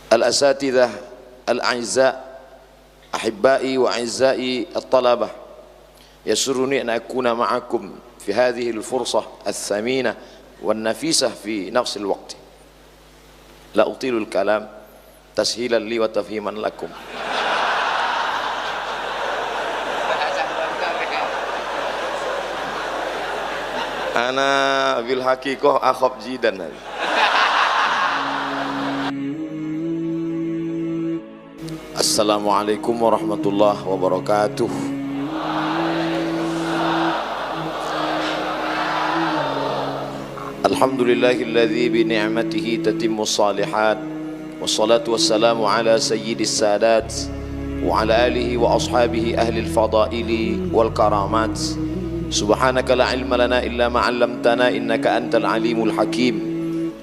Al-asatidzah al-a'izza, ahibbai wa a'izzai at-talabah, yasurruni an akuna ma'akum fi hadhihi al-fursah al-thaminah wan-nafisah fi nafs al-waqt. La utilu al-kalam tashilan li wa tafhiman lakum. Ana bil haqiqah akhab jidan. Assalamualaikum warahmatullahi wabarakatuh. Alhamdulillahilladzi bi ni'matihi tatimmu shalihat, wassalatu wassalamu ala sayyidis sadat wa ala alihi wa ashabihi ahli al-fadaili wal karamat. Subhanaka la ilma lana illa ma 'allamtana innaka antal alimul hakim.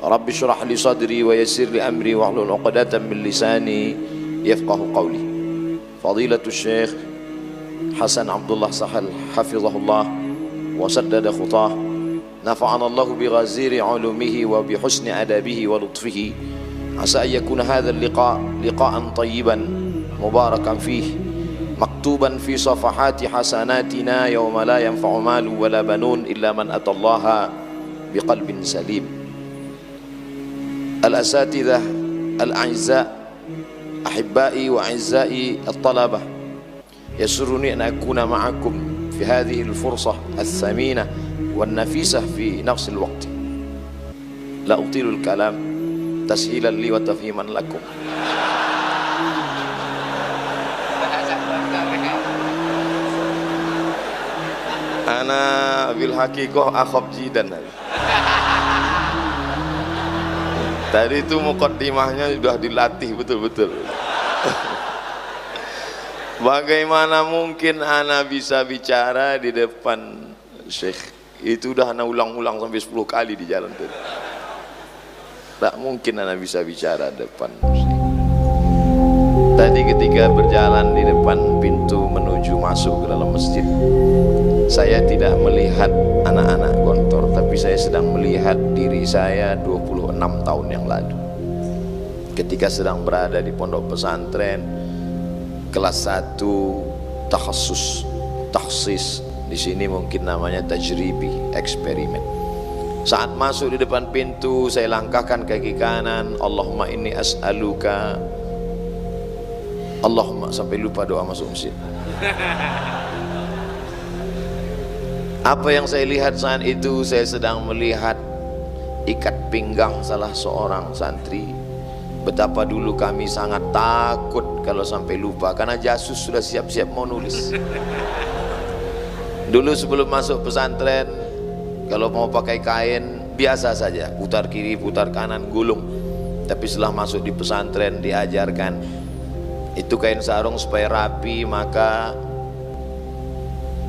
Rabbi shrah li sadri wa yassir li amri wahlul 'uqdatam min lisani yafqahu qawli. Fadilatul Syekh Hasan Abdullah Sahal hafizahullah wa saddada khutah, nafa'ana Allah bi ghaziri ulumihi wa bi husni adabihi wa lutfihi. Asa an yakuna hadha al-liqa liqa'an tayyiban mubarakan fihi, maktuban fi safahati hasanatina yawma la yanfa'u malu wa la banun illa man atallaha biqalbin salim. Al-asatidzah al-a'izza, ahibbai wa a'izzai at-talabah, yasurruni an akuna ma'akum fi hadhihi al-fursah al-thaminah wan-nafisah fi nafs al-waqt. La utilu al-kalam tashilan li wa tafhiman lakum. Ana bil haqiqah akhab jidan. Tadi itu muqaddimahnya sudah dilatih betul-betul. Bagaimana mungkin ana bisa bicara di depan Syekh? Itu udah ana ulang-ulang sampai 10 kali di jalan tadi. Tak mungkin ana bisa bicara di depan Syekh. Tadi ketika berjalan di depan pintu menuju masuk ke dalam masjid, saya tidak melihat anak-anak Gontor, tapi saya sedang melihat diri saya 26 tahun yang lalu ketika sedang berada di pondok pesantren kelas 1 takhsis. Di sini mungkin namanya tajribi, eksperimen. Saat masuk di depan pintu, saya langkahkan kaki kanan, Allahumma inni as'aluka, Allahumma, sampai lupa doa masuk masjid. Apa yang saya lihat saat itu? Saya sedang melihat ikat pinggang salah seorang santri. Betapa dulu kami sangat takut kalau sampai lupa, karena jasus sudah siap-siap mau nulis. Dulu sebelum masuk pesantren, kalau mau pakai kain biasa saja, putar kiri putar kanan gulung. Tapi setelah masuk di pesantren diajarkan itu kain sarung supaya rapi, maka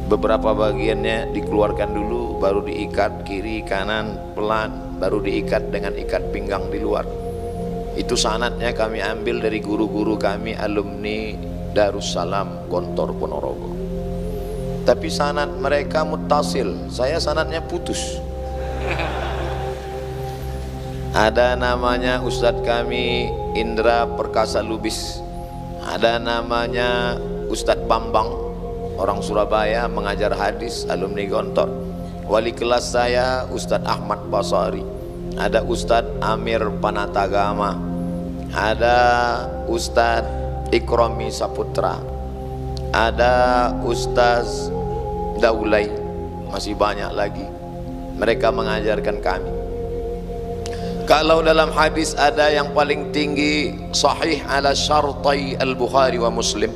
beberapa bagiannya dikeluarkan dulu, baru diikat kiri kanan pelan, baru diikat dengan ikat pinggang di luar. Itu sanadnya kami ambil dari guru-guru kami alumni Darussalam Gontor Ponorogo. Tapi sanad mereka muttasil, saya sanadnya putus. Ada namanya Ustadz kami Indra Perkasa Lubis, ada namanya Ustadz Bambang, orang Surabaya, mengajar hadis, alumni Gontor. Wali kelas saya Ustadz Ahmad Basari, ada Ustadz Amir Panatagama, ada Ustadz Ikrami Saputra, ada Ustadz Daulay, masih banyak lagi. Mereka mengajarkan kami. Kalau dalam hadis ada yang paling tinggi sahih ala syartai al-Bukhari wa Muslim,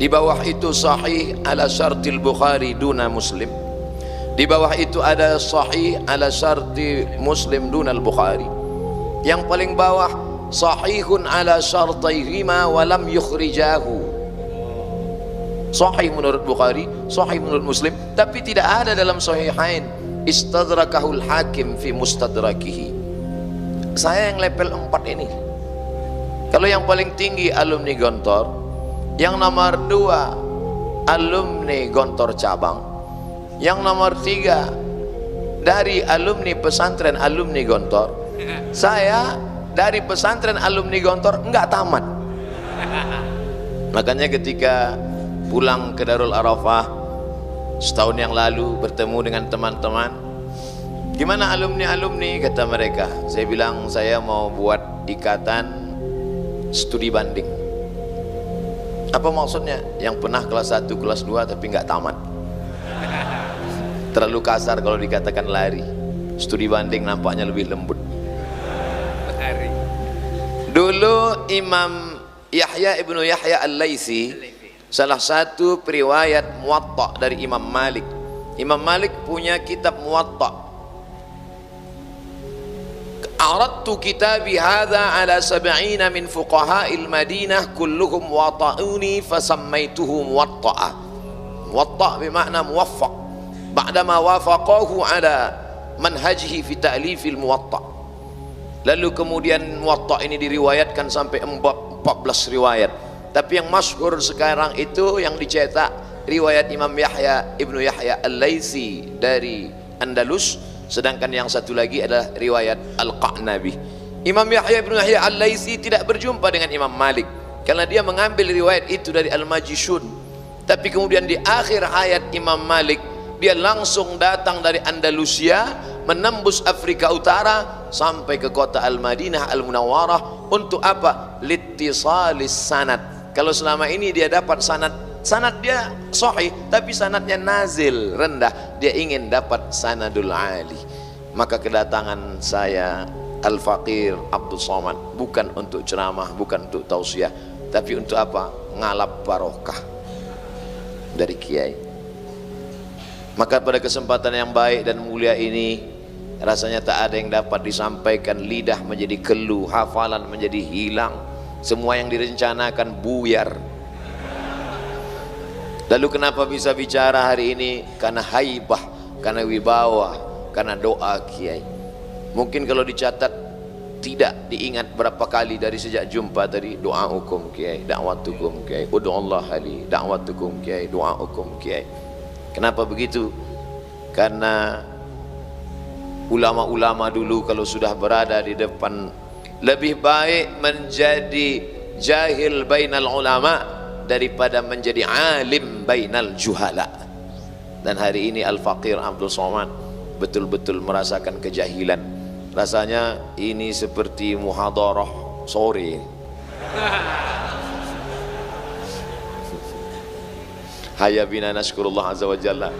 di bawah itu sahih ala syartil Bukhari duna Muslim, di bawah itu ada sahih ala syarti Muslim duna al-Bukhari, yang paling bawah sahihun ala syartaihima wa lam yukhrijahu. Sahih menurut Bukhari, sahih menurut Muslim, tapi tidak ada dalam sahihain. Istadrakahul Hakim fi mustadrakihi. Saya yang level 4 ini. Kalau yang paling tinggi alumni Gontor, yang nomor 2 alumni Gontor cabang, yang nomor 3 dari alumni pesantren alumni Gontor. Saya dari pesantren alumni Gontor enggak tamat. Makanya ketika pulang ke Darul Arafah setahun yang lalu bertemu dengan teman-teman, gimana alumni-alumni, kata mereka. Saya bilang saya mau buat ikatan studi banding. Apa maksudnya? Yang pernah kelas 1, kelas 2 tapi nggak tamat. Terlalu kasar kalau dikatakan lari. Studi banding nampaknya lebih lembut. Dulu Imam Yahya ibnu Yahya al-Laitsi, salah satu periwayat Muwatta dari Imam Malik. Imam Malik punya kitab Muwatta. Aradtu kitabi hadha ala 70 min fuqaha'il Madinah kulluhum wata'uni fasammaituhu Muwatta'a. Muwatta' bermakna muwaffaq. Ba'dama wafaqahu ala manhajihi fi ta'lifil Muwatta'. Lalu kemudian Muwatta' ini diriwayatkan sampai 14 riwayat. Tapi yang masyhur sekarang itu yang dicetak riwayat Imam Yahya ibnu Yahya al-Laitsi dari Andalus, sedangkan yang satu lagi adalah riwayat Al-Qa'nabi. Imam Yahya ibnu Yahya al-Laitsi tidak berjumpa dengan Imam Malik karena dia mengambil riwayat itu dari Al-Majishun. Tapi kemudian di akhir hayat Imam Malik, dia langsung datang dari Andalusia, menembus Afrika Utara sampai ke kota Al-Madinah Al-Munawwarah. Untuk apa? Littisalis sanad. Kalau selama ini dia dapat sanad dia sahih, tapi sanadnya nazil, rendah. Dia ingin dapat sanadul ali. Maka kedatangan saya Al-Faqir Abdul Somad bukan untuk ceramah, bukan untuk tausiah, tapi untuk apa? Ngalap barokah dari kiai. Maka pada kesempatan yang baik dan mulia ini, rasanya tak ada yang dapat disampaikan. Lidah menjadi keluh, hafalan menjadi hilang, semua yang direncanakan buyar. Lalu kenapa bisa bicara hari ini? Karena haibah, karena wibawa, karena doa kiai. Mungkin kalau dicatat tidak diingat berapa kali dari sejak jumpa tadi. Doa'ukum kiai, da'watukum kiai, ud'uallah li, da'watukum kiai, doa'ukum kiai. Kenapa begitu? Karena ulama-ulama dulu kalau sudah berada di depan, lebih baik menjadi jahil bainal ulama daripada menjadi alim bainal juhala. Dan hari ini Al-Faqir Abdul Somad betul-betul merasakan kejahilan. Rasanya ini seperti muhadarah sore. Hayya bina nashkurullah azza wa jalla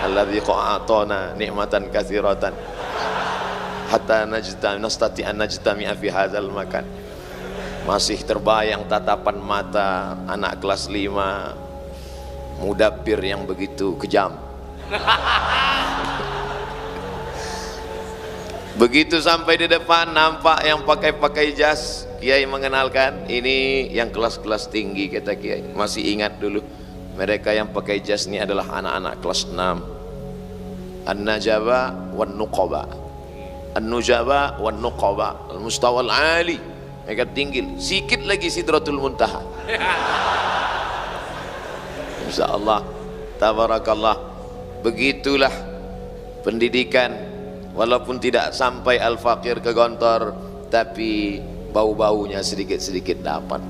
alladzi qa'atana ni'matan katsiratan hatta nastati'an najtami'a fi hadzal makan. Masih terbayang tatapan mata anak kelas 5 mudabbir yang begitu kejam. Begitu sampai di depan, nampak yang pakai jas, kiai mengenalkan, ini yang kelas-kelas tinggi, kata kiai. Masih ingat dulu, mereka yang pakai jas ini adalah anak-anak kelas 6. An-Najaba wan Nuqaba, An-Nujaba wan Nuqaba, Al-Mustawa Al-Ali, mereka tinggi, sikit lagi Sidratul Muntaha. Insyaallah, tabarakallah. Begitulah pendidikan. Walaupun tidak sampai Al-Faqir ke Gontor, tapi bau-baunya sedikit-sedikit dapat.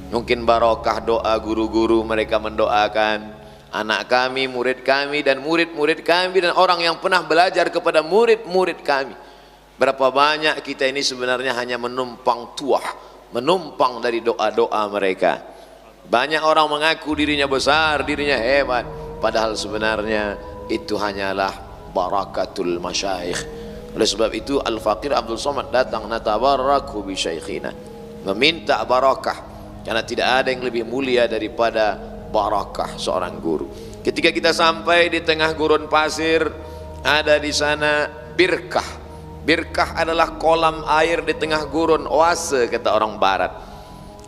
Mungkin barokah doa guru-guru, mereka mendoakan anak kami, murid kami, dan murid-murid kami, dan orang yang pernah belajar kepada murid-murid kami. Berapa banyak kita ini sebenarnya hanya menumpang tuah, menumpang dari doa-doa mereka. Banyak orang mengaku dirinya besar, dirinya hebat, padahal sebenarnya itu hanyalah barakatul masyayikh. Oleh sebab itu Al-Faqir Abdul Somad datang, natabarraku bi syaikhina, meminta barakah, karena tidak ada yang lebih mulia daripada barakah seorang guru. Ketika kita sampai di tengah gurun pasir, ada di sana birkah. Birkah adalah kolam air di tengah gurun, oase kata orang barat.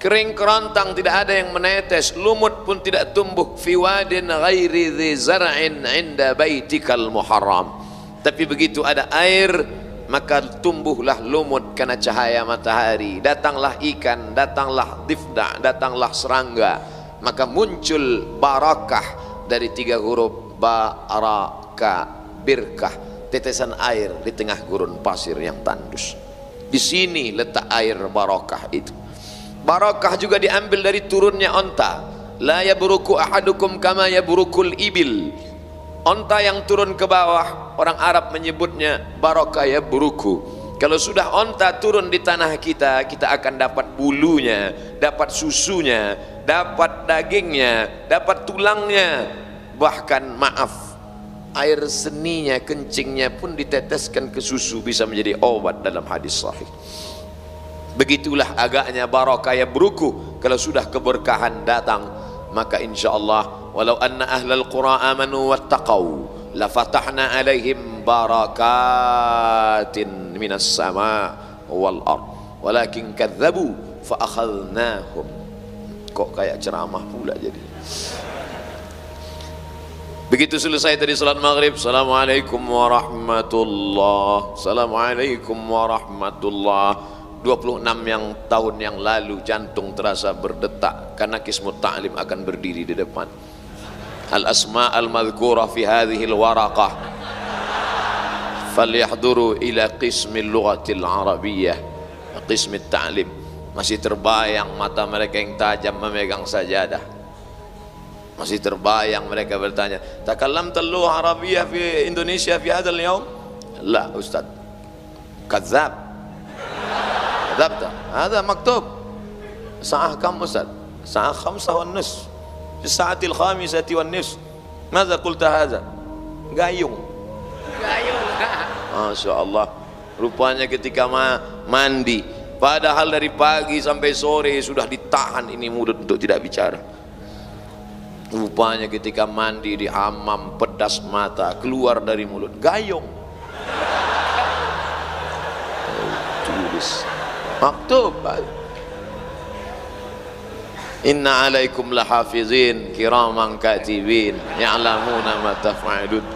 Kering kerontang, tidak ada yang menetes, lumut pun tidak tumbuh. Fi wadin ghairi dhi zar'in 'inda baitikal muharram. Tapi begitu ada air, maka tumbuhlah lumut karena cahaya matahari. Datanglah ikan, datanglah difda, datanglah serangga. Maka muncul barakah dari 3 huruf baraka, birkah, tetesan air di tengah gurun pasir yang tandus. Di sini letak air barakah itu. Barakah juga diambil dari turunnya onta. La yabruku ahadukum kama yabrukul ibil. Onta yang turun ke bawah, orang Arab menyebutnya barakah yabruku. Kalau sudah onta turun di tanah kita, kita akan dapat bulunya, dapat susunya, dapat dagingnya, dapat tulangnya, bahkan maaf, air seninya, kencingnya pun diteteskan ke susu, bisa menjadi obat dalam hadis sahih. Begitulah agaknya barakah yabruku. Kalau sudah keberkahan datang, maka insyaallah walau anna ahlal qura amanu wattaqau la fatahna alaihim barakatin minas sama wal ard walakin kadzabu fa akhadnahum. Kok kayak ceramah pula jadi. Begitu selesai tadi salat maghrib, assalamualaikum warahmatullah, assalamualaikum warahmatullah. 26 tahun yang lalu jantung terasa berdetak karena Qismut Ta'lim akan berdiri di depan. Al-asma' al-madhkurah fi hadhihi al-waraqah falyahduru ila qismil lughatil arabiyyah, qismit ta'lim. Masih terbayang mata mereka yang tajam memegang sajadah. Masih terbayang mereka bertanya, takallamta al-lugha arabiyyah fi Indonesia fi hadzal yaum? La ustaz, kadzab. كذبت هذا مكتوب الساعة كم أستاذ؟ الساعة 5:30 في الساعة 5:30 ماذا قلت هذا؟ gayung Masya Allah. Rupanya ketika mandi, padahal dari pagi sampai sore sudah ditahan ini mulut untuk tidak bicara. Rupanya ketika mandi di hammam, pedas mata keluar dari mulut, gayung. Tulis maktub, inna alaikum lahafizin kiraman katibin ya'lamuna ma taf'alun.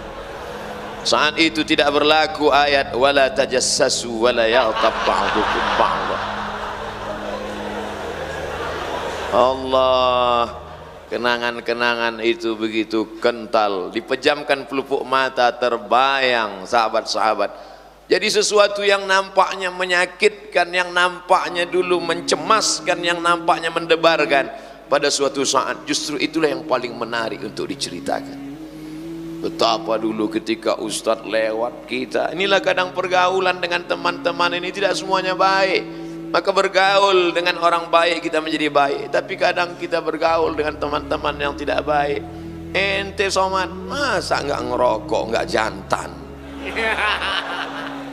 Saat itu tidak berlaku ayat wala tajassasu wala yaghtab ba'dukum ba'dha. Allah, kenangan-kenangan itu begitu kental, dipejamkan pelupuk mata, terbayang sahabat-sahabat. Jadi sesuatu yang nampaknya menyakitkan, yang nampaknya dulu mencemaskan, yang nampaknya mendebarkan, pada suatu saat justru itulah yang paling menarik untuk diceritakan. Betapa dulu ketika Ustadz lewat kita, inilah kadang pergaulan dengan teman-teman ini tidak semuanya baik. Maka bergaul dengan orang baik kita menjadi baik, tapi kadang kita bergaul dengan teman-teman yang tidak baik. Ente Somad, masa nggak ngerokok, nggak jantan?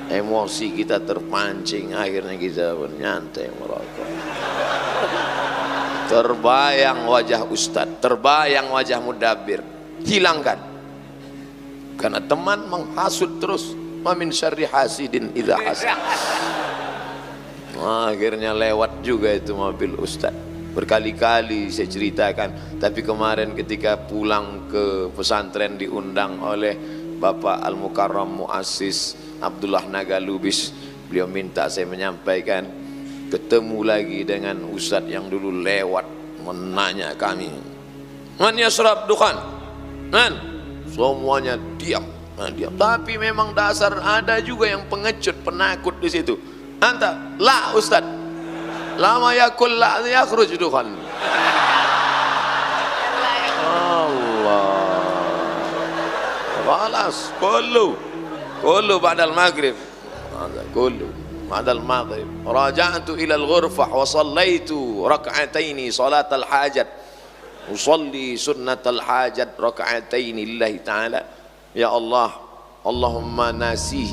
Emosi kita terpancing, akhirnya kita nyantai merokok. Terbayang wajah Ustadz, terbayang wajah Mudabbir, hilangkan. Karena teman menghasut terus. Wa min syarri hasidin idza hasad. Akhirnya lewat juga itu mobil Ustadz. Berkali-kali saya ceritakan, tapi kemarin ketika pulang ke pesantren diundang oleh Bapak Al-Mukarram Muassis Abdullah Nagalubis, beliau minta saya menyampaikan, ketemu lagi dengan Ustadz yang dulu lewat menanya kami, man yasrab dukhan, man, semuanya diam, diam. Tapi memang dasar ada juga yang pengecut, penakut di situ. Anta, la Ustadz, lama yakul la yakhruj dukhan. Allah, balas, كله بعد المغرب كله بعد المغرب راجعت إلى الغرفة وصليت ركعتين صلاة الحاجة أصلي سنة الحاجة ركعتين لله تعالى يا الله اللهم ناسيه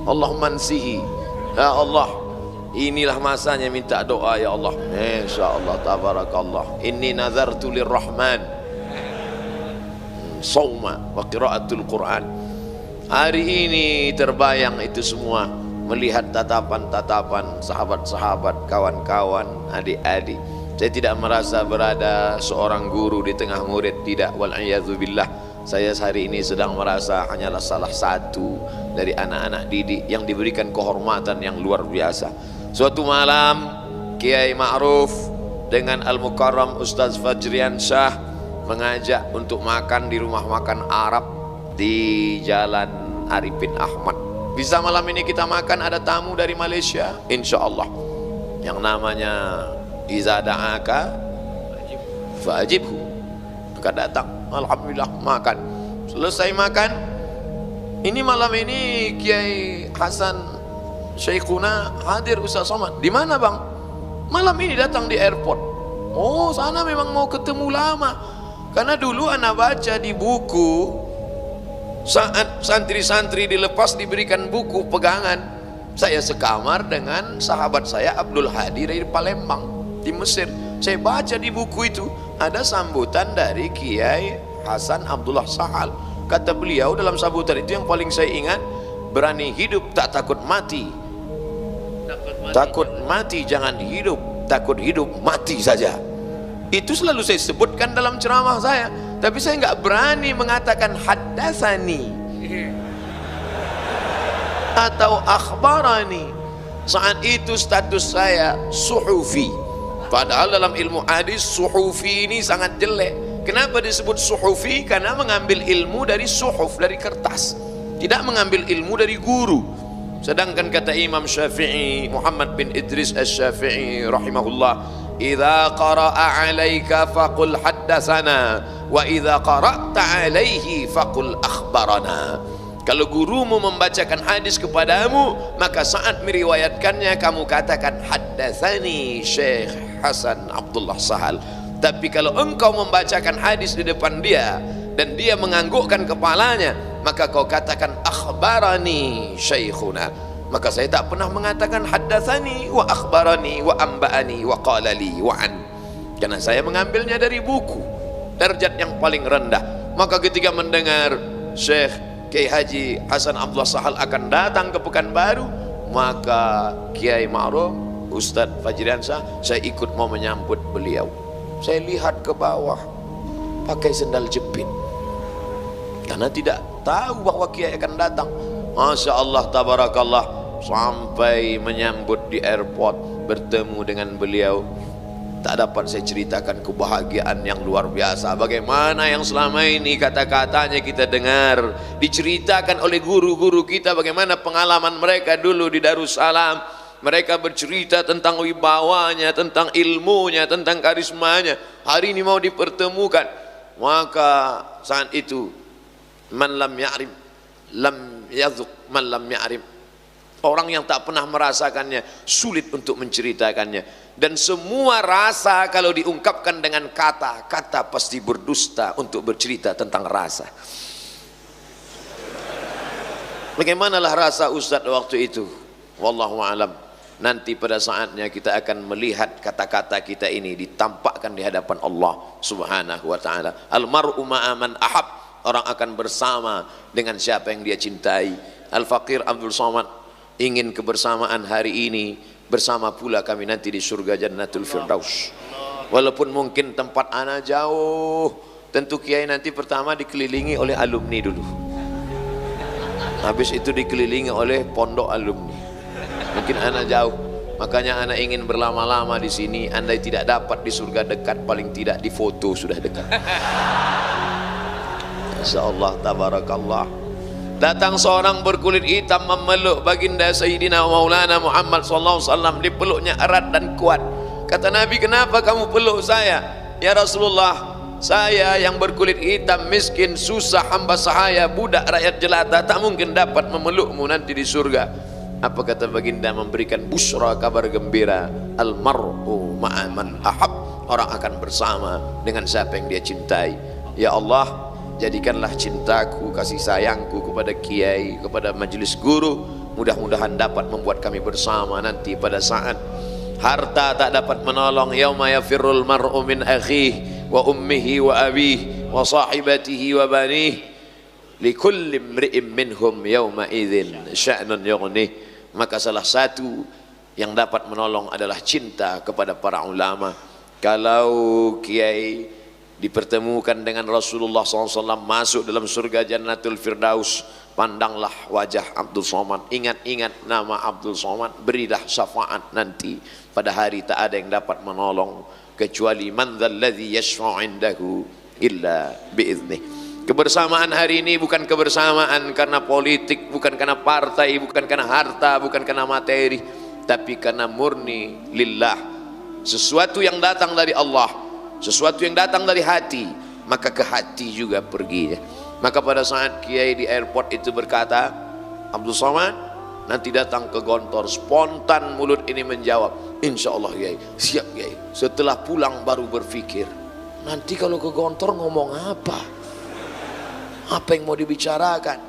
اللهم انسيه يا الله. Inilah masanya minta doa ya Allah. Insyaallah tabarakallah. Inni nazartu lirrahman sauma wa qiraatul Quran. Hari ini terbayang itu semua, melihat tatapan-tatapan sahabat-sahabat, kawan-kawan, adik-adik. Saya tidak merasa berada seorang guru di tengah murid, tidak, wal'iyadzubillah. Saya hari ini sedang merasa hanyalah salah satu dari anak-anak didik yang diberikan kehormatan yang luar biasa. Suatu malam Kiai Ma'ruf dengan Al-Mukarram Ustaz Fajrian Syah mengajak untuk makan di rumah makan Arab di Jalan Arifin Ahmad Bisa malam ini kita makan, ada tamu dari Malaysia, insya Allah, yang namanya iza da'aka fa'ajibhu, maka datang, alhamdulillah makan. Selesai makan, ini malam ini Kiai Hasan Syekhuna hadir. Ustaz Somad, di mana bang? Malam ini datang di airport. Oh, sana memang mau ketemu lama, karena dulu anak baca di buku saat santri-santri dilepas diberikan buku pegangan. Saya sekamar dengan sahabat saya Abdul Hadi dari Palembang di Mesir. Saya baca di buku itu ada sambutan dari Kiai Hasan Abdullah Sahal. Kata beliau dalam sambutan itu yang paling saya ingat, berani hidup tak takut mati. Takut mati jangan hidup, takut hidup mati saja. Itu selalu saya sebutkan dalam ceramah saya, tapi saya nggak berani mengatakan haddatsani atau akhbarani. Saat itu status saya suhufi, padahal dalam ilmu hadis suhufi ini sangat jelek. Kenapa disebut suhufi? Karena mengambil ilmu dari suhuf, dari kertas, tidak mengambil ilmu dari guru. Sedangkan kata Imam Syafi'i, Muhammad bin Idris Asy-Syafi'i rahimahullah, idza qara'a 'alaika faqul haddatsana wa idza qara'ta 'alaihi faqul akhbarana. Kalau gurumu membacakan hadis kepadamu, maka saat meriwayatkannya kamu katakan haddatsani Syekh Hasan Abdullah Sahal. Tapi kalau engkau membacakan hadis di depan dia dan dia menganggukkan kepalanya, maka kau katakan akhbarani Syekhuna. Maka saya tak pernah mengatakan haddatsani wa akhbarani wa amba'ani wa qala li wa an, karena saya mengambilnya dari buku, derajat yang paling rendah. Maka ketika mendengar Syekh Kiai Haji Hasan Abdullah Sahal akan datang ke Pekanbaru, maka Kiai Ma'ruf Ustadz Fajriansyah, saya ikut mau menyambut beliau. Saya lihat ke bawah pakai sendal jepit, karena tidak tahu bahwa Kiai akan datang. Masya Allah, tabarakallah, sampai menyambut di airport, bertemu dengan beliau, tak dapat saya ceritakan kebahagiaan yang luar biasa. Bagaimana yang selama ini kata-katanya kita dengar, diceritakan oleh guru-guru kita, bagaimana pengalaman mereka dulu di Darussalam. Mereka bercerita tentang wibawanya, tentang ilmunya, tentang karismanya. Hari ini mau dipertemukan. Maka saat itu, man lam ya'rif lam yadzuq, man lam ya'rif, orang yang tak pernah merasakannya sulit untuk menceritakannya. Dan semua rasa kalau diungkapkan dengan kata-kata pasti berdusta untuk bercerita tentang rasa. Bagaimanalah rasa Ustadz waktu itu? Wallahu a'lam. Nanti pada saatnya kita akan melihat kata-kata kita ini ditampakkan di hadapan Allah Subhanahu wa taala. Al-mar'u ma'a man ahab, orang akan bersama dengan siapa yang dia cintai. Al-Faqir Abdul Somad ingin kebersamaan hari ini bersama pula kami nanti di surga Jannatul Firdaus. Walaupun mungkin tempat ana jauh, tentu Kiai nanti pertama dikelilingi oleh alumni dulu, habis itu dikelilingi oleh pondok alumni. Mungkin ana jauh, makanya ana ingin berlama-lama di sini. Andai tidak dapat di surga dekat, paling tidak di foto sudah dekat. Insyaallah, tabarakallah. Datang seorang berkulit hitam memeluk baginda Sayyidina Maulana Muhammad sallallahu alaihi wasallam, dipeluknya erat dan kuat. Kata Nabi, kenapa kamu peluk saya? Ya Rasulullah, saya yang berkulit hitam, miskin, susah, hamba sahaya, budak rakyat jelata, tak mungkin dapat memelukmu nanti di surga. Apa kata baginda? Memberikan busra, kabar gembira. Al-mar'u ma'a man ahab, orang akan bersama dengan siapa yang dia cintai. Ya Allah, jadikanlah cintaku, kasih sayangku kepada Kiai, kepada majelis guru, mudah-mudahan dapat membuat kami bersama nanti pada saat harta tak dapat menolong. Yauma yafirrul mar'u min akhihi wa ummihi wa abihi wa sahibatihi wa banihi likulli imri'in minhum yauma idzin sya'nun yughnih. Maka salah satu yang dapat menolong adalah cinta kepada para ulama. Kalau Kiai dipertemukan dengan Rasulullah SAW, masuk dalam surga Jannatul Firdaus, pandanglah wajah Abdul Somad, ingat-ingat nama Abdul Somad, berilah syafaat nanti. Pada hari tak ada yang dapat menolong kecuali man dzalladzi yashfa'u indahu illa biiznih. Kebersamaan hari ini bukan kebersamaan karena politik, bukan karena partai, bukan karena harta, bukan karena materi, tapi karena murni lillah. Sesuatu yang datang dari Allah, sesuatu yang datang dari hati, maka ke hati juga perginya. Maka pada saat Kiai di airport itu berkata, Abdul Somad nanti datang ke Gontor, spontan mulut ini menjawab, insya Allah Kiai, siap Kiai. Setelah pulang baru berpikir, nanti kalau ke Gontor ngomong apa? Apa yang mau dibicarakan?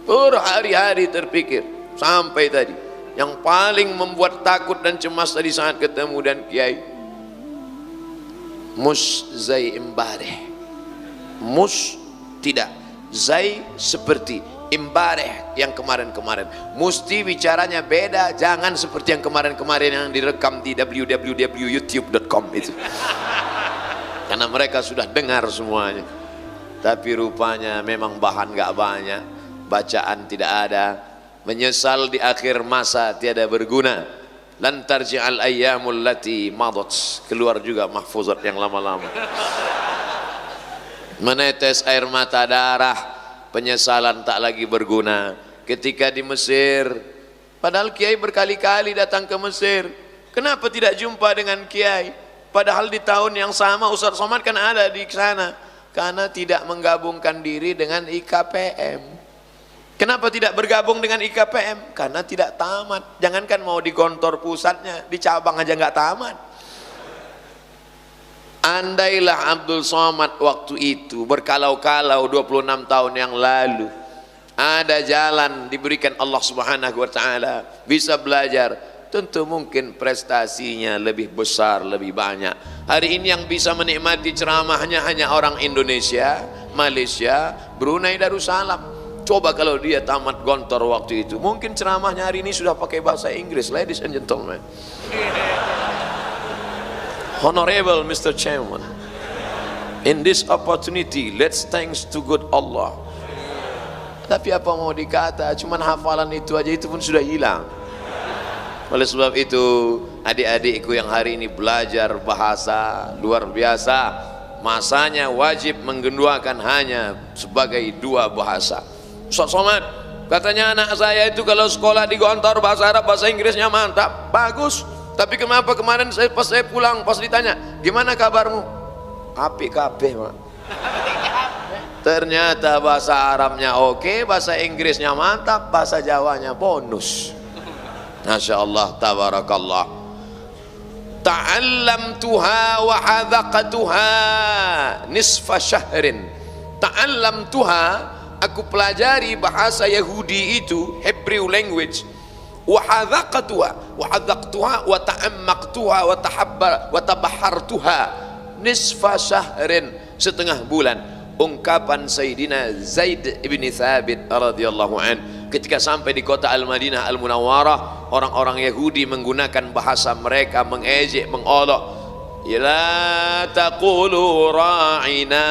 Berhari-hari terpikir sampai tadi. Yang paling membuat takut dan cemas tadi saat ketemu dan Kiai, mus zai imbareh. Mus tidak, zai seperti, imbareh yang kemarin-kemarin. Mesti bicaranya beda, jangan seperti yang kemarin-kemarin yang direkam di www.youtube.com itu. Karena mereka sudah dengar semuanya. Tapi rupanya memang bahan gak banyak, bacaan tidak ada, menyesal di akhir masa tiada berguna. Lan tarji'al ayyamul lati madat, keluar juga mahfuzat yang lama-lama. Menetes air mata darah, penyesalan tak lagi berguna. Ketika di Mesir, padahal Kiai berkali-kali datang ke Mesir, kenapa tidak jumpa dengan Kiai? Padahal di tahun yang sama Ustaz Somad kan ada di sana. Karena tidak menggabungkan diri dengan IKPM. Kenapa tidak bergabung dengan IKPM? Karena tidak tamat. Jangankan mau di Gontor pusatnya, di cabang aja nggak tamat. Andailah Abdul Somad waktu itu berkalau-kalau 26 tahun yang lalu, ada jalan diberikan Allah Subhanahu wa taala, bisa belajar, tentu mungkin prestasinya lebih besar, lebih banyak. Hari ini yang bisa menikmati ceramahnya hanya orang Indonesia, Malaysia, Brunei Darussalam. Coba kalau dia tamat Gontor waktu itu, mungkin ceramahnya hari ini sudah pakai bahasa Inggris. Ladies and gentlemen, Honorable Mr. Chairman, in this opportunity, let's thanks to good Allah. Tapi apa mau dikata, cuman hafalan itu aja itu pun sudah hilang. Oleh sebab itu, adik-adikku yang hari ini belajar bahasa luar biasa, masanya wajib menggenduakan hanya sebagai 2 bahasa. Ustaz Somad, katanya anak saya itu kalau sekolah di Gontor bahasa Arab, bahasa Inggrisnya mantap, bagus. Tapi kenapa kemarin pas saya pulang, pas ditanya, gimana kabarmu? Apik kabeh, Mak. Ternyata bahasa Arabnya oke, bahasa Inggrisnya mantap, bahasa Jawanya bonus. Masya Allah, tabarakallah. Ta'allamtuha wa hadaqatuha nisfa syahrin. Ta'allamtuha, aku pelajari bahasa Yahudi itu, Hebrew language. Wa hadaqatuha, wa hadaqtuha wa ta'ammaqtuha wa tabahartuha nisfa syahrin, setengah bulan. Ungkapan Sayyidina Zaid ibn Thabit radhiyallahu an ketika sampai di kota Al-Madinah Al-Munawwarah, orang-orang Yahudi menggunakan bahasa mereka, mengejek, mengolok. La taqulu ra'ina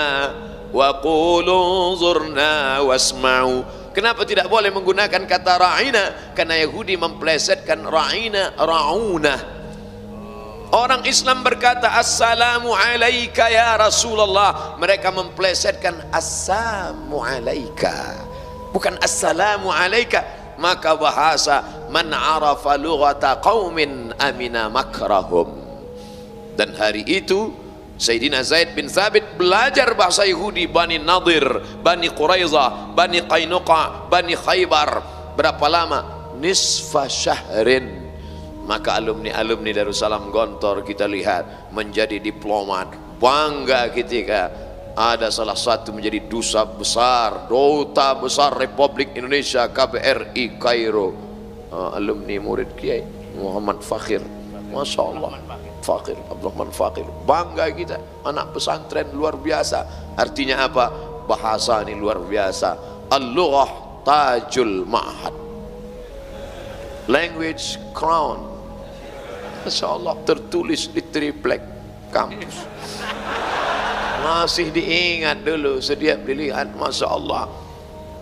wa qulu zurna wasma'u. Kenapa tidak boleh menggunakan kata ra'ina? Karena Yahudi memplesetkan ra'ina, ra'una. Orang Islam berkata assalamu alaika ya Rasulullah, mereka memplesetkan assamu alaika, bukan assalamu alaika. Maka bahasa man arafa lughata qaumin amina makrahum. Dan hari itu Sayyidina Zaid bin Thabit belajar bahasa Yahudi, Bani Nadir, Bani Quraizah, Bani Qainuqa, Bani Khaybar. Berapa lama? Nisfa syahrin. Maka alumni-alumni Darussalam Gontor kita lihat menjadi diplomat, bangga ketika ada salah satu menjadi duta besar Republik Indonesia KBRI Kairo, alumni murid Kiai Muhammad Fakhir. Masya Allah, Fakhir, Abdurrahman Fakhir, bangga kita, anak pesantren luar biasa. Artinya apa? Bahasa ini luar biasa. Al-lughah tajul ma'had, language crown. Masya Allah, tertulis di triplek kampus, masih diingat dulu setiap dilihat. Masya Allah,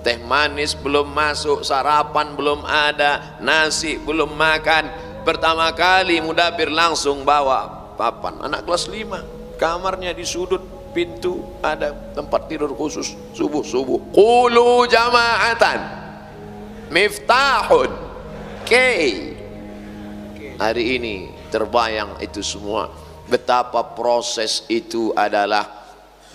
teh manis belum masuk, sarapan belum ada, nasi belum makan. Pertama kali mudabir langsung bawa papan, anak kelas 5, kamarnya di sudut pintu ada tempat tidur khusus. Subuh qulu jama'atan miftahun kay. Hari ini terbayang itu semua, betapa proses itu adalah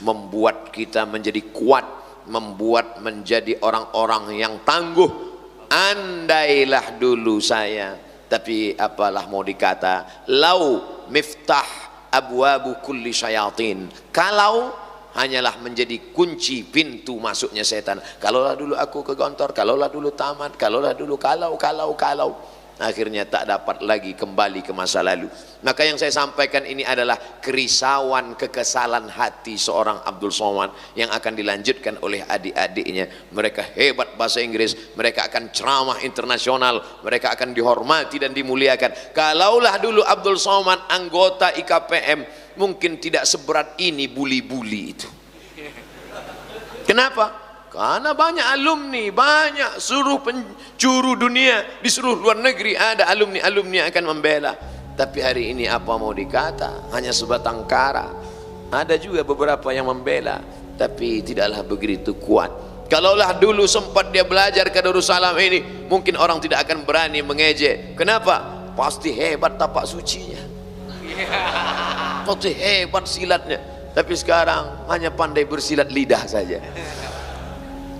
membuat kita menjadi kuat, membuat menjadi orang-orang yang tangguh. Andailah dulu saya, tapi apalah mau dikata, lau miftah abwabu kulli syayatin, kalau hanyalah menjadi kunci pintu masuknya setan. Kalaulah dulu aku ke Gontor, kalaulah dulu tamat, kalaulah dulu kalau akhirnya tak dapat lagi kembali ke masa lalu. Maka yang saya sampaikan ini adalah kerisauan, kekesalan hati seorang Abdul Somad yang akan dilanjutkan oleh adik-adiknya. Mereka hebat bahasa Inggris, mereka akan ceramah internasional, mereka akan dihormati dan dimuliakan. Kalaulah dulu Abdul Somad anggota IKPM, mungkin tidak seberat ini buli-buli itu. Kenapa? Karena banyak alumni, banyak seluruh penjuru dunia, di seluruh luar negeri ada alumni-alumni akan membela. Tapi hari ini apa mau dikata, hanya sebatang kara. Ada juga beberapa yang membela, tapi tidaklah begitu kuat. Kalaulah dulu sempat dia belajar ke Darussalam ini, mungkin orang tidak akan berani mengejek. Kenapa? Pasti hebat tapak sucinya, pasti hebat silatnya. Tapi sekarang hanya pandai bersilat lidah saja.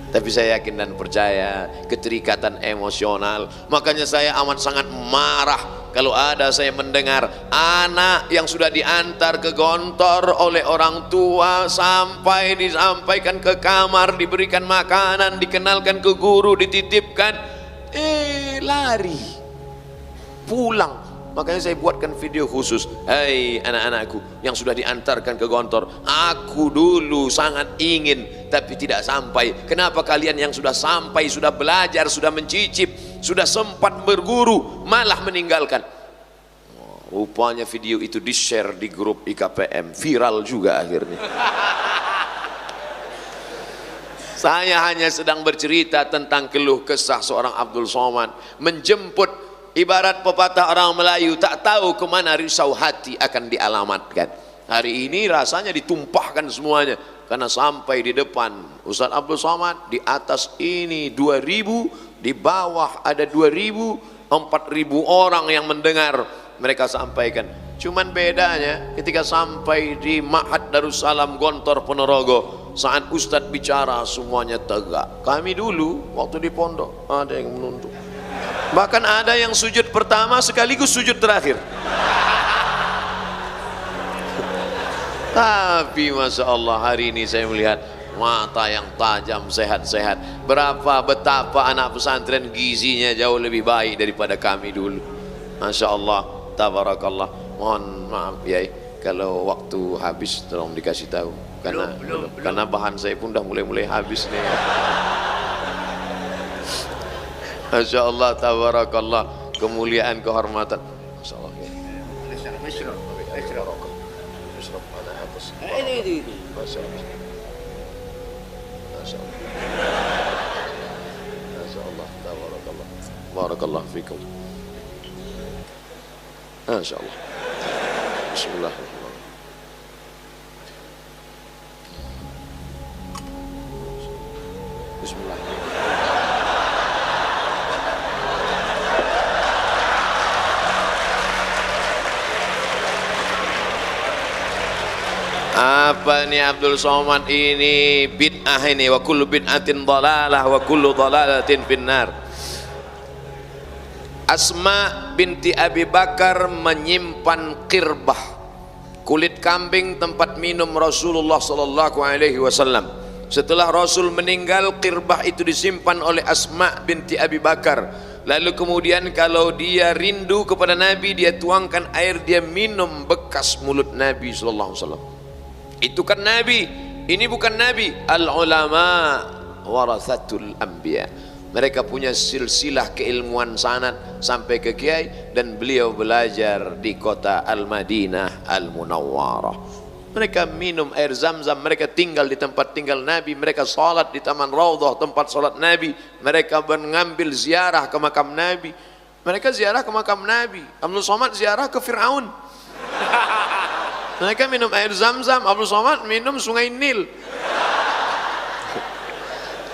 Tapi saya yakin dan percaya keterikatan emosional. Makanya saya amat sangat marah kalau ada saya mendengar anak yang sudah diantar ke Gontor oleh orang tua, sampai disampaikan ke kamar, diberikan makanan, dikenalkan ke guru, dititipkan, lari pulang. Makanya saya buatkan video khusus. Hai anak-anakku yang sudah diantarkan ke Gontor, aku dulu sangat ingin tapi tidak sampai. Kenapa kalian yang sudah sampai, sudah belajar, sudah mencicip, sudah sempat berguru, malah meninggalkan? Rupanya video itu di-share di grup IKPM, viral juga akhirnya. Saya hanya sedang bercerita tentang keluh kesah seorang Abdul Somad, menjemput. Ibarat pepatah orang Melayu, tak tahu kemana risau hati akan dialamatkan. Hari ini rasanya ditumpahkan semuanya, karena sampai di depan Ustaz Abdul Somad, di atas ini 2000, di bawah ada 2000, 4000 orang yang mendengar mereka sampaikan. Cuman bedanya ketika sampai di Ma'had Darussalam Gontor Ponorogo, saat Ustadz bicara semuanya tegak. Kami dulu waktu di pondok ada yang menunduk, bahkan ada yang sujud pertama sekaligus sujud terakhir. Tapi Masya Allah, hari ini saya melihat mata yang tajam, sehat-sehat. Betapa anak pesantren gizinya jauh lebih baik daripada kami dulu. Masya Allah, tabarakallah. Mohon maaf ya kalau waktu habis, tolong dikasih tahu, karena bahan saya pun udah mulai habis nih. Masya Allah, tabarakallah, kemuliaan, kehormatan. Masya Allah ya. Ini. Masya Allah. Masya Allah. Masya Allah, tabarakallah. Barakallah fikum. Masya Allah. Bismillahirrahmanirrahim. Bismillahirrahmanirrahim. Apa nih Abdul Somad ini? Bid'ah ini. Wa kullu bid'atin dhalalah wa kullu dhalalatin finnar. Asma binti Abi Bakar menyimpan qirbah, kulit kambing, tempat minum Rasulullah sallallahu alaihi wasallam. Setelah Rasul meninggal, qirbah itu disimpan oleh Asma binti Abi Bakar. Lalu kemudian kalau dia rindu kepada Nabi, dia tuangkan air, dia minum bekas mulut Nabi sallallahu alaihi wasallam. Itu kan Nabi, ini bukan Nabi. Al-ulama warathatul anbiya. Mereka punya silsilah keilmuan sanad sampai ke kiai, dan beliau belajar di kota Al-Madinah Al-Munawwarah. Mereka minum air Zam-Zam, mereka tinggal di tempat tinggal Nabi, mereka salat di Taman Raudhah, tempat salat Nabi, mereka mengambil ziarah ke makam Nabi. Mereka ziarah ke makam Nabi. Abdul Somad ziarah ke Fir'aun. Mereka minum air Zam-Zam, Abdul Somad minum sungai Nil.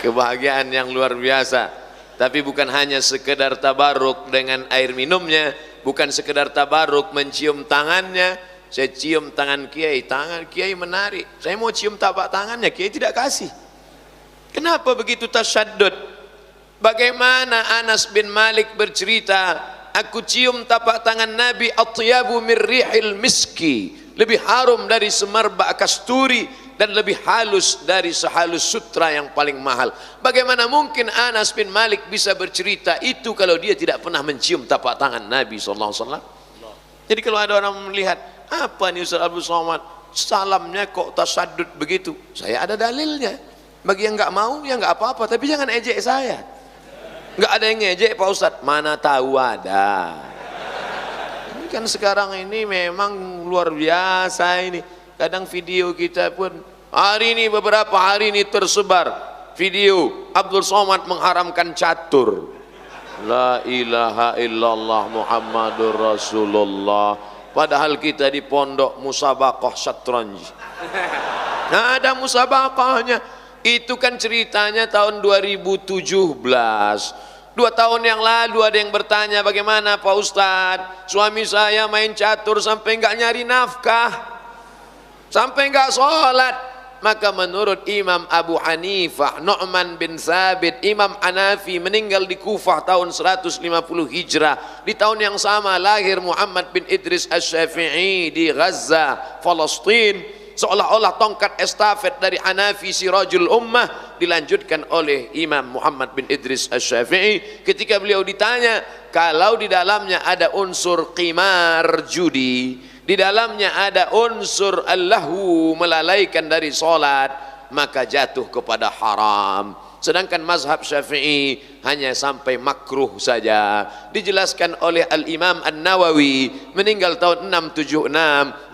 Kebahagiaan yang luar biasa. Tapi bukan hanya sekedar tabaruk dengan air minumnya, bukan sekedar tabaruk mencium tangannya. Saya cium tangan kiai, tangan kiai menarik. Saya mau cium tapak tangannya, kiai tidak kasih. Kenapa begitu tasyadud? Bagaimana Anas bin Malik bercerita, aku cium tapak tangan Nabi atyabu min rihil miski, lebih harum dari semerbak kasturi dan lebih halus dari sehalus sutra yang paling mahal. Bagaimana mungkin Anas bin Malik bisa bercerita itu kalau dia tidak pernah mencium tapak tangan Nabi SAW? Jadi kalau ada orang melihat, apa nih Ustaz Abdul Somad, salamnya kok tasyadud begitu, saya ada dalilnya. Bagi yang nggak mau ya nggak apa-apa, tapi jangan ejek saya. Nggak ada yang ngejek Pak Ustadz, mana tahu ada. Ini kan sekarang ini memang luar biasa ini. Kadang video kita pun hari ini, beberapa hari ini tersebar video Abdul Somad mengharamkan catur. La ilaha illallah Muhammadur Rasulullah. Padahal kita di pondok musabaqah syatranj. Nah, ada musabaqahnya. Itu kan ceritanya tahun 2017. 2 tahun yang lalu ada yang bertanya, bagaimana Pak Ustadz, suami saya main catur sampai nggak nyari nafkah, sampai nggak sholat. Maka menurut Imam Abu Hanifah, Nu'man bin Thabit, Imam Hanafi meninggal di Kufah tahun 150 Hijrah. Di tahun yang sama lahir Muhammad bin Idris Asy-Syafi'i di Gaza, Palestina. Seolah-olah tongkat estafet dari Hanafi Sirajul Ummah dilanjutkan oleh Imam Muhammad bin Idris Asy-Syafi'i. Ketika beliau ditanya, kalau di dalamnya ada unsur qimar, judi, di dalamnya ada unsur allahu, melalaikan dari solat, maka jatuh kepada haram. Sedangkan mazhab Syafi'i hanya sampai makruh saja. Dijelaskan oleh Al-Imam An-Nawawi, meninggal tahun 676,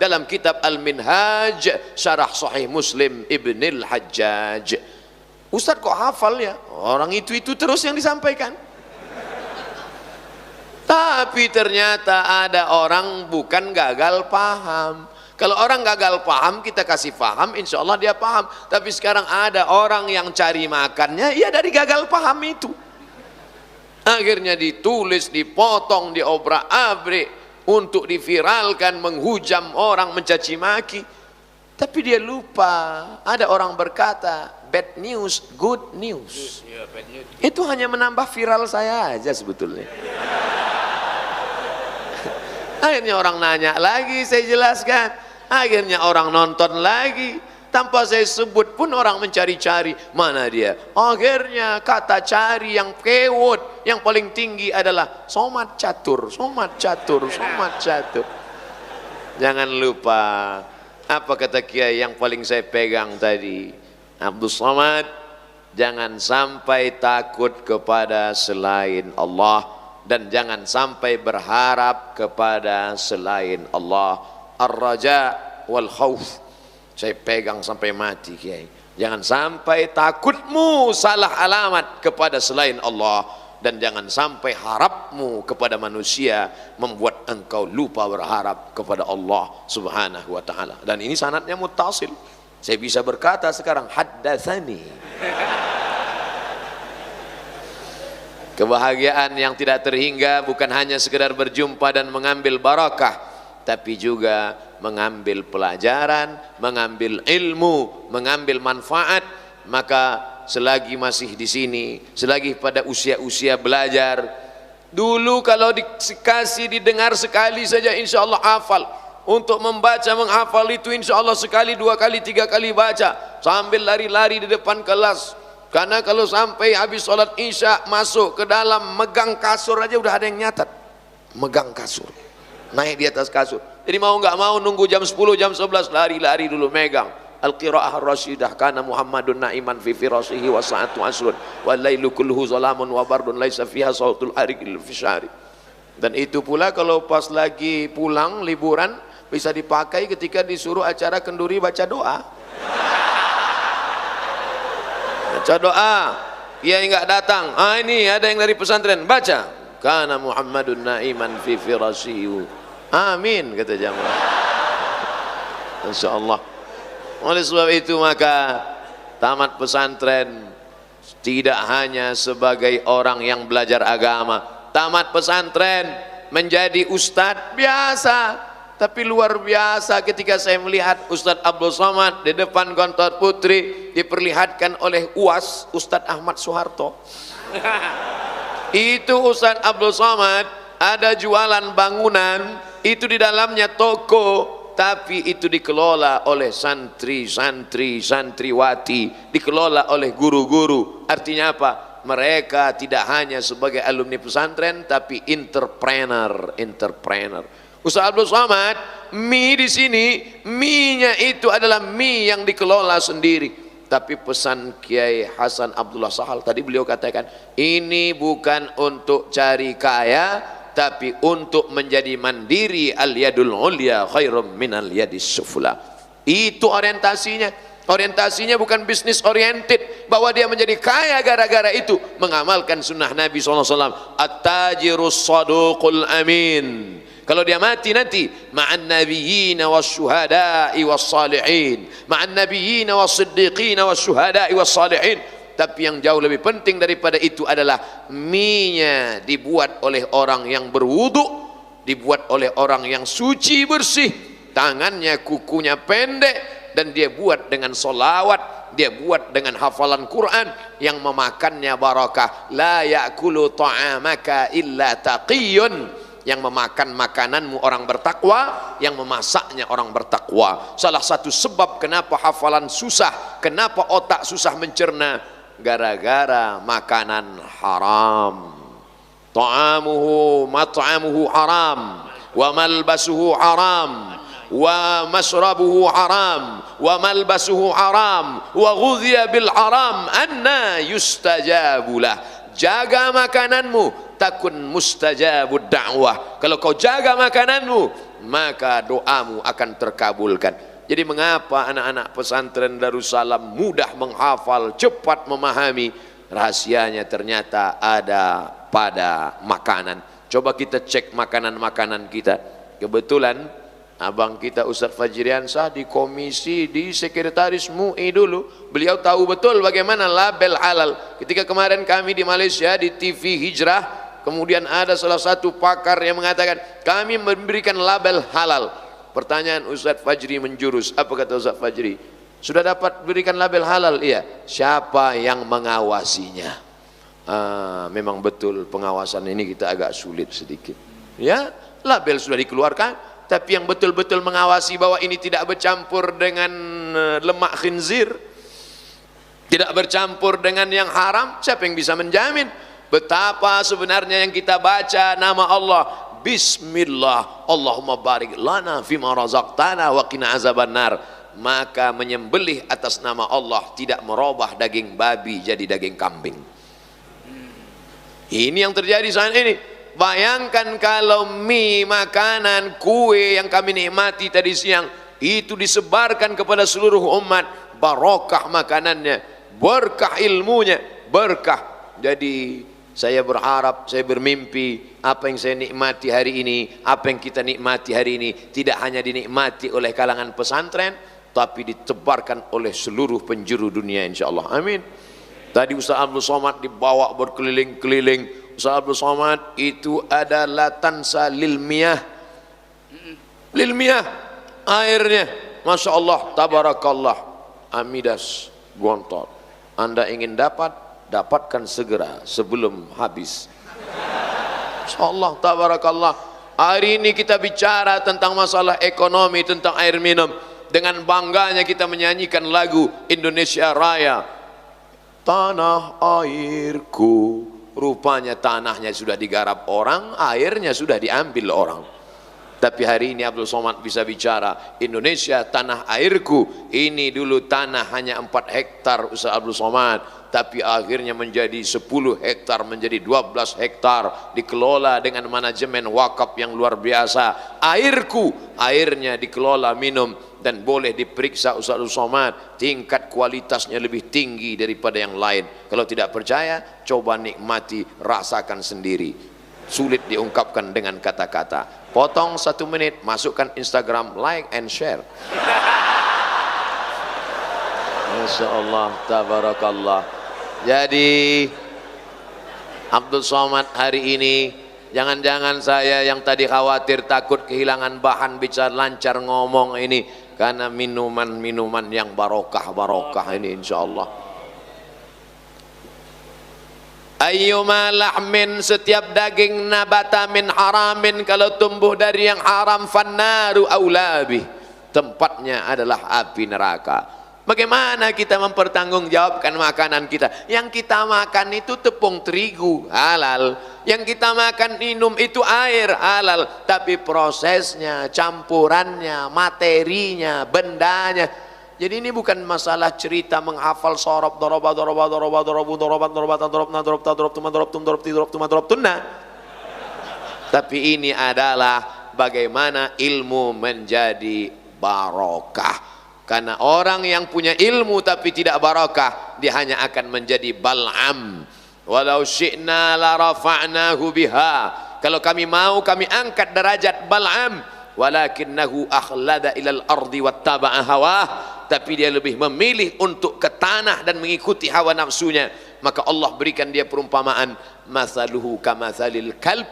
dalam kitab Al-Minhaj Syarah Sahih Muslim Ibnil Hajjaj. Ustaz kok hafal ya? Orang itu terus yang disampaikan. Tapi ternyata ada orang bukan gagal paham. Kalau orang gagal paham, kita kasih paham, insya Allah dia paham. Tapi sekarang ada orang yang cari makannya, ya dari gagal paham itu. Akhirnya ditulis, dipotong, diobrak-abrik untuk diviralkan, menghujam orang, mencaci maki. Tapi dia lupa, ada orang berkata, bad news, good news. Itu hanya menambah viral saya aja sebetulnya. Akhirnya orang nanya lagi, saya jelaskan. Akhirnya orang nonton lagi, tanpa saya sebut pun orang mencari-cari, mana dia. Akhirnya kata cari yang kewot, yang paling tinggi adalah somat catur, somat catur, somat catur. Jangan lupa, apa kata kiai yang paling saya pegang tadi, Abdul Somad, jangan sampai takut kepada selain Allah, dan jangan sampai berharap kepada selain Allah. Ar-raja wal khauf, saya pegang sampai mati kiai. Jangan sampai takutmu salah alamat kepada selain Allah, dan jangan sampai harapmu kepada manusia membuat engkau lupa berharap kepada Allah Subhanahu wa taala. Dan ini sanadnya muttasil. Saya bisa berkata sekarang haddatsani. Kebahagiaan yang tidak terhingga bukan hanya sekedar berjumpa dan mengambil barakah, tapi juga mengambil pelajaran, mengambil ilmu, mengambil manfaat. Maka selagi masih di sini, selagi pada usia-usia belajar, dulu kalau dikasih didengar sekali saja insya Allah hafal. Untuk membaca menghafal itu insya Allah sekali, 2 kali, 3 kali baca sambil lari-lari di depan kelas. Karena kalau sampai habis sholat isya masuk ke dalam, megang kasur aja udah ada yang nyatat, megang kasur, naik di atas kasur. Jadi mau nggak mau nunggu jam 10, jam 11 lari-lari dulu megang. Al-qiraah rasyidah kana Muhammadun na'iman fi firasihi wa sa'atu asrun wa lailu kulluhu zalamun wa bardun laisa fiha sautul ariqil fishari. Dan itu pula kalau pas lagi pulang liburan bisa dipakai ketika disuruh acara kenduri baca doa. Baca doa, kiai nggak datang, ini ada yang dari pesantren, baca kana Muhammadun na'iman fi firasihi, amin kata jamaah. Insya Allah. Oleh sebab itu maka tamat pesantren tidak hanya sebagai orang yang belajar agama. Tamat pesantren menjadi ustadz biasa, tapi luar biasa ketika saya melihat Ustadz Abdul Somad di depan Gontor Putri diperlihatkan oleh UAS Ustadz Ahmad Soeharto. Itu Ustadz Abdul Somad ada jualan bangunan, itu di dalamnya toko, tapi itu dikelola oleh santri-santri, santriwati, dikelola oleh guru-guru. Artinya apa? Mereka tidak hanya sebagai alumni pesantren, tapi entrepreneur. Ustaz Abdul Somad, mie di sini, mie-nya itu adalah mie yang dikelola sendiri. Tapi pesan Kiai Hasan Abdullah Sahal tadi beliau katakan, ini bukan untuk cari kaya, tapi untuk menjadi mandiri. Al-yadul ulya khairum minal yadis sufla. Itu orientasinya. Orientasinya bukan bisnis oriented, bahwa dia menjadi kaya gara-gara itu mengamalkan sunnah Nabi SAW. At-tajirus saduqul amin. Kalau dia mati nanti ma'an nabiyina wasyuhada'i wassalihin, ma'an nabiyina wassiddiqina wasyuhada'i wassalihin. Tapi yang jauh lebih penting daripada itu adalah mie-nya dibuat oleh orang yang berwudu, dibuat oleh orang yang suci bersih, tangannya kukunya pendek, dan dia buat dengan solawat, dia buat dengan hafalan Quran yang memakannya barakah. La ya'kulu ta'amaka illa taqiyun. Yang memakan makananmu orang bertakwa, yang memasaknya orang bertakwa. Salah satu sebab kenapa hafalan susah, kenapa otak susah mencerna, gara-gara makanan haram. Ta'amuhu mat'amuhu haram, wa malbasuhu haram, wa masrabuhu haram, wa malbasuhu haram, wa ghudhiya bil haram, anna yustajabulah. Jaga makananmu, takun mustajabud da'wah. Kalau kau jaga makananmu, maka doamu akan terkabulkan. Jadi mengapa anak-anak pesantren Darussalam mudah menghafal, cepat memahami? Rahasianya ternyata ada pada makanan. Coba kita cek makanan-makanan kita. Kebetulan abang kita Ustadz Fajriansah di komisi, di sekretaris MUI dulu, beliau tahu betul bagaimana label halal. Ketika kemarin kami di Malaysia di TV Hijrah, kemudian ada salah satu pakar yang mengatakan kami memberikan label halal. Pertanyaan Ustadz Fajri menjurus, apa kata Ustadz Fajri? Sudah dapat berikan label halal? Iya. Siapa yang mengawasinya? Memang betul pengawasan ini kita agak sulit sedikit. Ya, label sudah dikeluarkan, tapi yang betul-betul mengawasi bahwa ini tidak bercampur dengan lemak khinzir, tidak bercampur dengan yang haram, siapa yang bisa menjamin? Betapa sebenarnya yang kita baca nama Allah, Bismillah, Allahumma barik lana fima razaqtana wa qina azabannar. Maka menyembelih atas nama Allah tidak merubah daging babi jadi daging kambing. Ini yang terjadi saat ini. Bayangkan kalau mie, makanan, kue yang kami nikmati tadi siang itu disebarkan kepada seluruh umat, barokah makanannya, berkah ilmunya, berkah. Jadi saya berharap, saya bermimpi apa yang saya nikmati hari ini, apa yang kita nikmati hari ini tidak hanya dinikmati oleh kalangan pesantren, tapi ditebarkan oleh seluruh penjuru dunia insyaallah. Amin. Tadi Ustaz Abdul Somad dibawa berkeliling-keliling. Ustaz Abdul Somad itu adalah tansa lil miyah, airnya, masya Allah, tabarakallah, Amidas Gontor. Anda ingin dapatkan segera sebelum habis. Masya Allah, tabarakallah. Hari ini kita bicara tentang masalah ekonomi, tentang air minum. Dengan bangganya kita menyanyikan lagu Indonesia Raya. Tanah airku, rupanya tanahnya sudah digarap orang, airnya sudah diambil orang. Tapi hari ini Abdul Somad bisa bicara, Indonesia tanah airku. Ini dulu tanah hanya 4 hektar Ustaz Abdul Somad, tapi akhirnya menjadi 10 hektar, menjadi 12 hektar, dikelola dengan manajemen wakaf yang luar biasa. Airku, airnya dikelola minum, dan boleh diperiksa Ustaz Abdul Somad, tingkat kualitasnya lebih tinggi daripada yang lain. Kalau tidak percaya, coba nikmati, rasakan sendiri. Sulit diungkapkan dengan kata-kata. Potong 1 menit, masukkan Instagram, like and share. Masya Allah, tabarakallah. Jadi Abdul Somad hari ini, jangan-jangan saya yang tadi khawatir takut kehilangan bahan bicara lancar ngomong ini karena minuman-minuman yang barokah ini insya Allah. Ayyuma lahmin, setiap daging nabata min haramin, kalau tumbuh dari yang haram, fannaru aulabi, tempatnya adalah api neraka. Bagaimana kita mempertanggungjawabkan makanan kita? Yang kita makan itu tepung terigu, halal. Yang kita makan minum itu air, halal. Tapi prosesnya, campurannya, materinya, bendanya. Jadi ini bukan masalah cerita menghafal sorob, tapi ini adalah bagaimana ilmu menjadi barokah. Karena orang yang punya ilmu tapi tidak barakah, dia hanya akan menjadi bal'am. Walau syi'na la rafa'nahu biha, kalau kami mau kami angkat derajat bal'am, walakinnahu akhlada ilal ardi wattaba'a hawah, tapi dia lebih memilih untuk ke tanah dan mengikuti hawa nafsunya. Maka Allah berikan dia perumpamaan, mathaluhu kamathalil kalb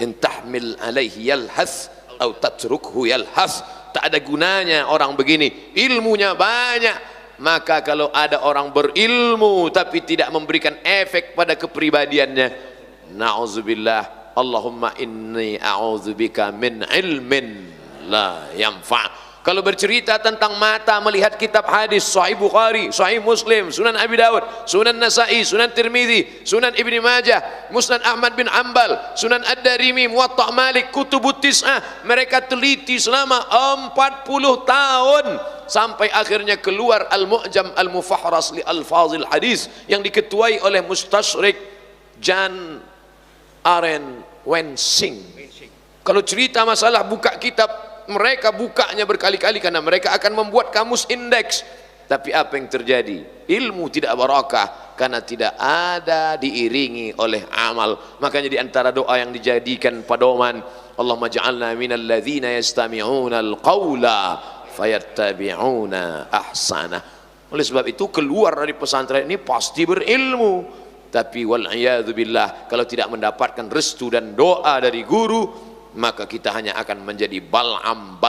in tahmil alaihi yalhas atau tatrukhu yalhas. Tak ada gunanya orang begini, ilmunya banyak. Maka kalau ada orang berilmu tapi tidak memberikan efek pada kepribadiannya, na'udzubillah, Allahumma inni a'udzubika min ilmin la yanfa'. Kalau bercerita tentang mata melihat kitab hadis, Sahih Bukhari, Sahih Muslim, Sunan Abi Dawud, Sunan Nasa'i, Sunan Tirmidzi, Sunan Ibni Majah, Musnad Ahmad bin Ambal, Sunan Ad-Darimi, Muwatta' Malik, Kutubut Tis'ah, mereka teliti selama 40 tahun sampai akhirnya keluar Al-Mu'jam Al-Mufahras li Alfazil Hadis yang diketuai oleh Mustashrik Jan Aren Wensing. Kalau cerita masalah buka kitab, mereka bukanya berkali-kali karena mereka akan membuat kamus indeks. Tapi apa yang terjadi? Ilmu tidak barakah karena tidak ada diiringi oleh amal. Makanya di antara doa yang dijadikan pedoman, Allahumma ja'alna minal ladzina yastami'una al-qawla fayattabi'una ahsana. Oleh sebab itu keluar dari pesantren ini pasti berilmu. Tapi wal'iyadzu billah, kalau tidak mendapatkan restu dan doa dari guru, maka kita hanya akan menjadi bal'am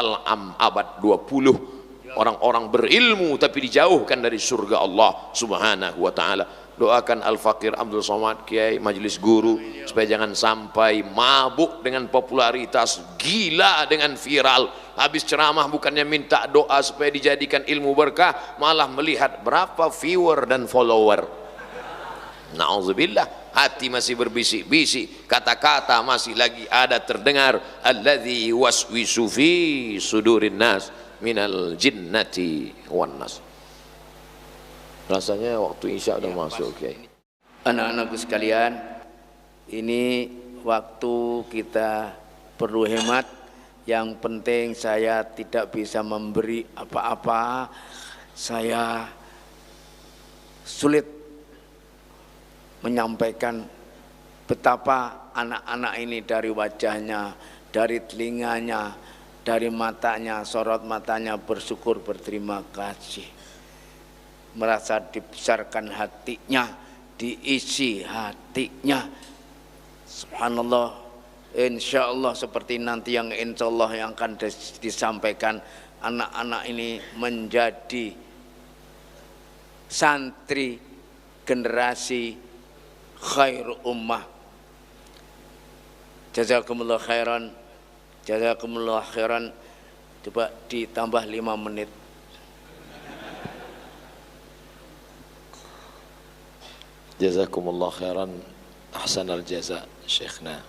abad 20, orang-orang berilmu tapi dijauhkan dari surga Allah subhanahu wa ta'ala. Doakan Al-Faqir Abdul Somad, Kiai, Majelis Guru, supaya jangan sampai mabuk dengan popularitas, gila dengan viral. Habis ceramah bukannya minta doa supaya dijadikan ilmu berkah, malah melihat berapa viewer dan follower. Na'udzubillah, hati masih berbisik-bisik, kata-kata masih lagi ada terdengar, alladzi waswisu fi sudurin nas minal jinnati wan nas. Rasanya waktu Isya udah masuk, ya. Anak-anakku sekalian, ini waktu kita perlu hemat. Yang penting saya tidak bisa memberi apa-apa, saya sulit menyampaikan betapa anak-anak ini dari wajahnya, dari telinganya, dari matanya, sorot matanya bersyukur, berterima kasih, merasa dibesarkan hatinya, diisi hatinya. Subhanallah, insya Allah seperti nanti yang insya Allah yang akan disampaikan, anak-anak ini menjadi santri generasi khairu ummah. Jazakumullah khairan, jazakumullah khairan. Coba ditambah 5 menit. Jazakumullah khairan, ahsanal jaza Syekhna.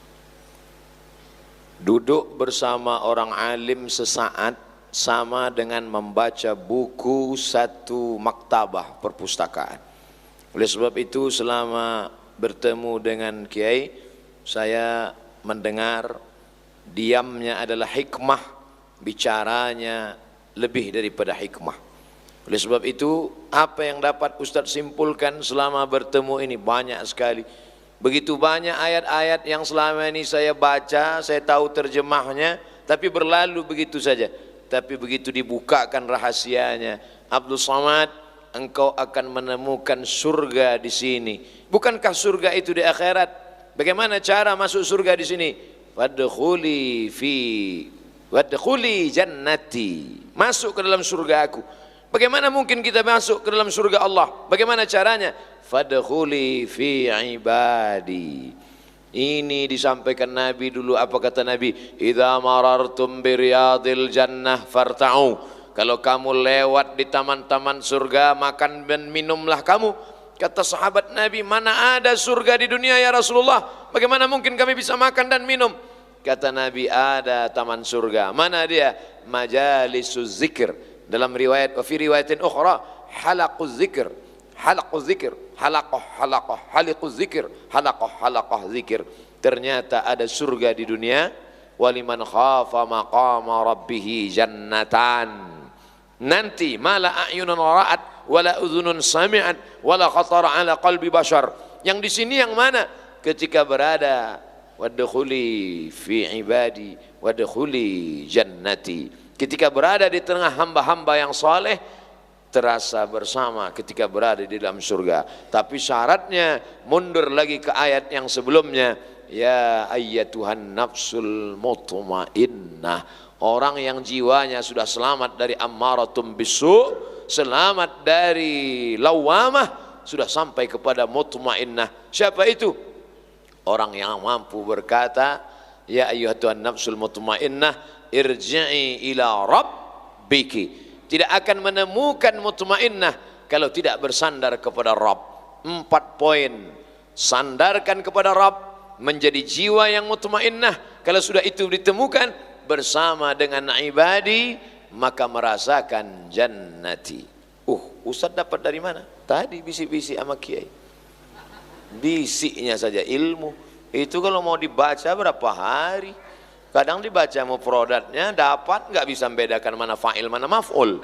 Duduk bersama orang alim sesaat sama dengan membaca buku satu maktabah perpustakaan. Oleh sebab itu selama bertemu dengan Kiai, saya mendengar diamnya adalah hikmah, bicaranya lebih daripada hikmah. Oleh sebab itu apa yang dapat Ustadz simpulkan selama bertemu ini banyak sekali. Begitu banyak ayat-ayat yang selama ini saya baca, saya tahu terjemahnya, tapi berlalu begitu saja. Tapi begitu dibukakan rahasianya, Abdul Somad engkau akan menemukan surga di sini. Bukankah surga itu di akhirat? Bagaimana cara masuk surga di sini? Wadkhuli jannati. Masuk ke dalam surga aku. Bagaimana mungkin kita masuk ke dalam surga Allah? Bagaimana caranya? Fadkhuli fi ibadi. Ini disampaikan Nabi dulu. Apa kata Nabi? Idza marartum biriyadil jannah farta'u. Kalau kamu lewat di taman-taman surga, makan dan minumlah kamu. Kata sahabat Nabi, mana ada surga di dunia ya Rasulullah? Bagaimana mungkin kami bisa makan dan minum? Kata Nabi, ada taman surga. Mana dia? Majalisuz zikr. Dalam riwayat, wa fi riwayatin ukhra, halaquz zikr. Halaquz zikr. Halaquz zikr. Halaqah zikir. Ternyata ada surga di dunia. Waliman khafa maqama rabbih jannatan. Nanti mala a'yunun ra'at wala udhunun sami'at wala khatara ala qalbi bashar. Yang di sini yang mana? Ketika berada wadkhuli fi ibadi wadkhuli jannati. Ketika berada di tengah hamba-hamba yang saleh, terasa bersama ketika berada di dalam surga. Tapi syaratnya mundur lagi ke ayat yang sebelumnya. Ya ayyatuhan nafsul mutmainnah. Orang yang jiwanya sudah selamat dari ammaratum bisu, selamat dari lawamah, sudah sampai kepada mutmainnah. Siapa itu? Orang yang mampu berkata, ya ayyatuhan nafsul mutmainnah, irji'i ila rabbiki. Tidak akan menemukan mutmainnah kalau tidak bersandar kepada Rabb. 4 poin. Sandarkan kepada Rabb, menjadi jiwa yang mutmainnah. Kalau sudah itu ditemukan bersama dengan ibadi, maka merasakan jannati. Ustaz dapat dari mana? Tadi bisik-bisik sama kiai. Bisiknya saja ilmu. Itu kalau mau dibaca berapa hari? Kadang dibaca mufradatnya dapat, nggak bisa membedakan mana fa'il mana maf'ul.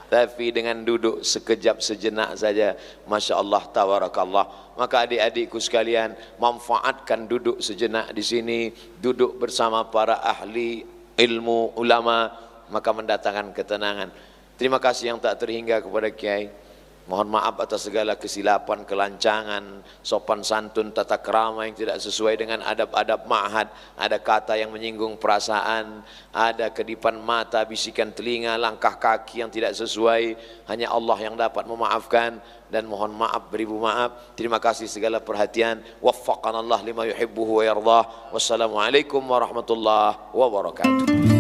Tapi dengan duduk sekejap sejenak saja, Masya Allah, tabarakallah. Maka adik-adikku sekalian, manfaatkan duduk sejenak di sini, duduk bersama para ahli ilmu, ulama, maka mendatangkan ketenangan. Terima kasih yang tak terhingga kepada Kiai. Mohon maaf atas segala kesilapan, kelancangan, sopan santun, tata krama yang tidak sesuai dengan adab-adab ma'had. Ada kata yang menyinggung perasaan, ada kedipan mata, bisikan telinga, langkah kaki yang tidak sesuai. Hanya Allah yang dapat memaafkan, dan mohon maaf beribu maaf. Terima kasih segala perhatian. Waffaqanallah lima yuhibbuhu wa yardah. Wassalamualaikum warahmatullahi wabarakatuh.